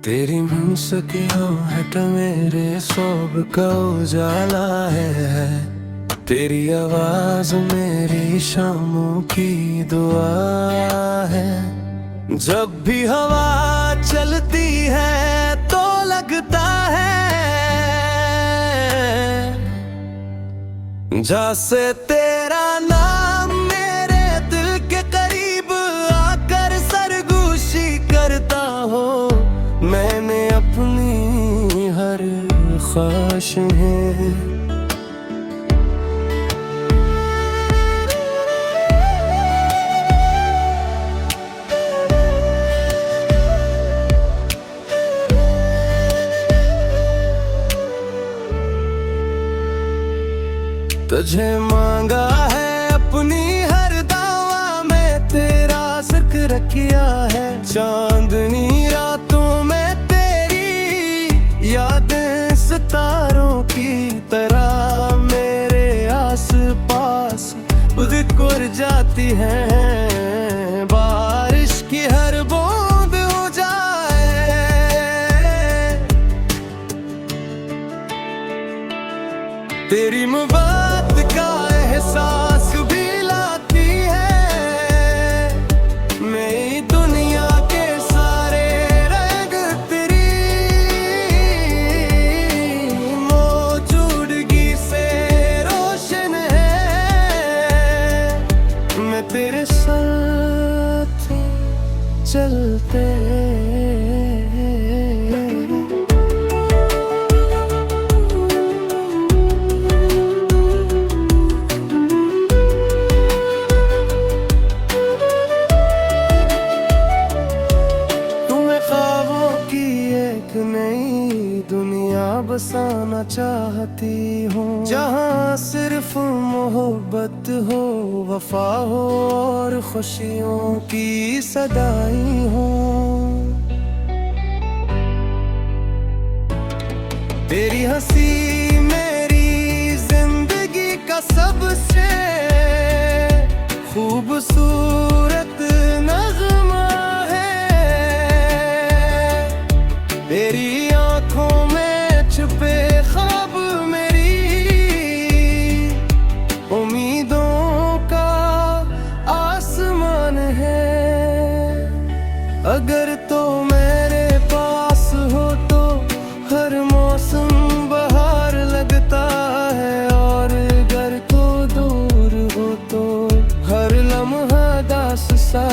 तेरी मुस्कियों हट मेरे सौब का उजाला है। तेरी आवाज मेरी शामों की दुआ है। जब भी हवा चलती है तो लगता है जैसे तेरा नाम मेरे दिल के करीब आकर सरगोशी करता हो। मैंने अपनी हर ख्वाहिश है तुझे मांगा है अपनी हर दावा में, तेरा जिक्र किया है। चांदनी रातों में तेरी यादें सितारों की तरह मेरे आस पास बिखर जाती हैं। बारिश की हर बूंद हो जाए, तेरी मोहब्बत का एहसास भी लाती है। मेरी दुनिया के सारे रंग तेरी मौजूदगी से रोशन है। मैं तेरे साथ चलते नई दुनिया बसाना चाहती हूँ, जहाँ सिर्फ मोहब्बत हो, वफा हो और खुशियों की सदाई हो। तेरी हंसी मेरी जिंदगी का सबसे खूबसूरत नगमा है। तेरी आंखों में छुपे ख्वाब मेरी उम्मीदों का आसमान है। अगर तो मेरे पास हो तो हर मौसम बहार लगता है, और अगर तो दूर हो तो हर लम्हा दास सा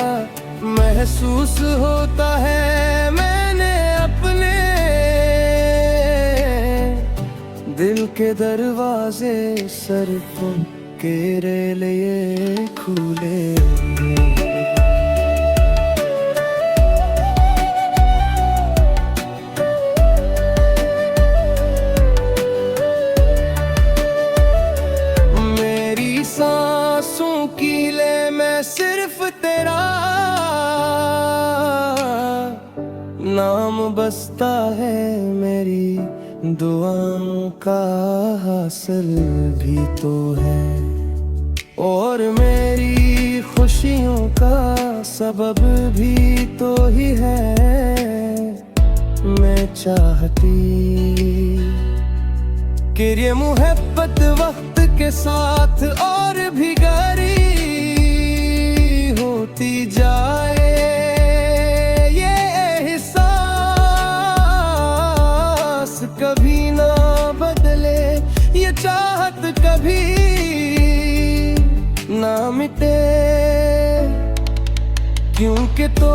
महसूस होता है। मैंने अपने दिल के दरवाजे सरफों तेरे लिए खुले। मेरी सांसों की ले मैं सिर्फ तेरा नाम बसता है। मेरी दुआओं का हासिल भी तो है, और मेरी खुशियों का सबब भी तो ही है। मैं चाहती कि ये मोहब्बत वक्त के साथ और भी गहरी होती जाए। कभी ना बदले ये चाहत, कभी ना मिटे, क्योंकि तो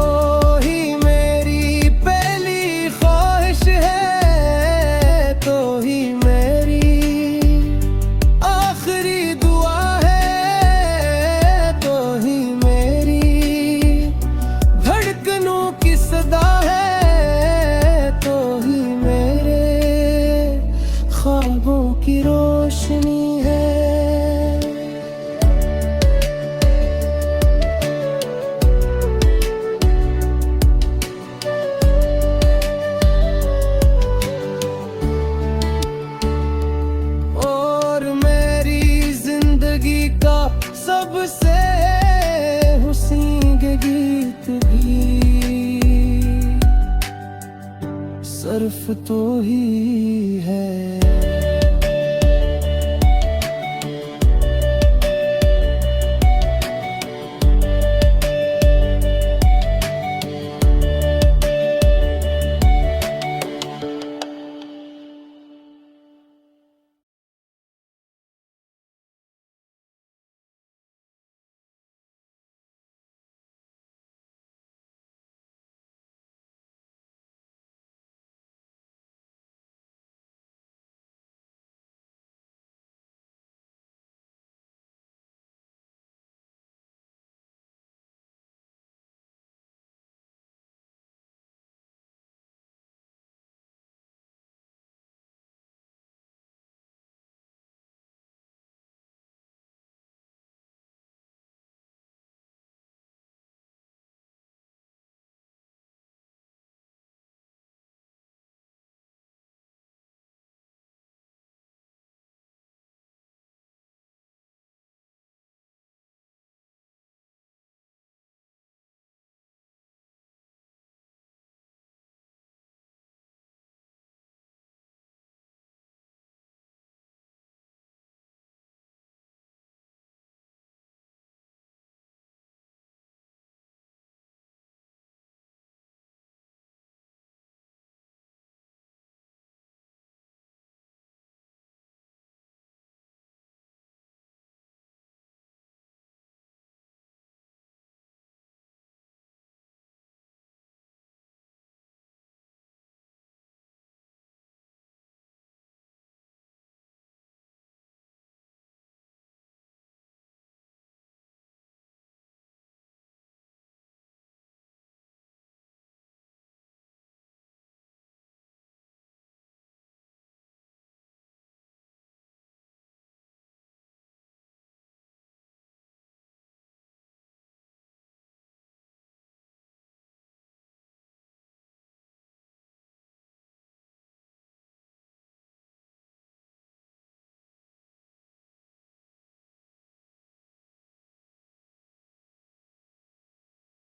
ही मेरी पहली ख्वाहिश है, तो ही मेरी आखिरी दुआ है, तो ही मेरी धड़कनों की सदा है, तो ही ख्वाबों की रोशनी है। और मेरी जिंदगी का सबसे हुस्न गीत भी सर्फ तो ही है।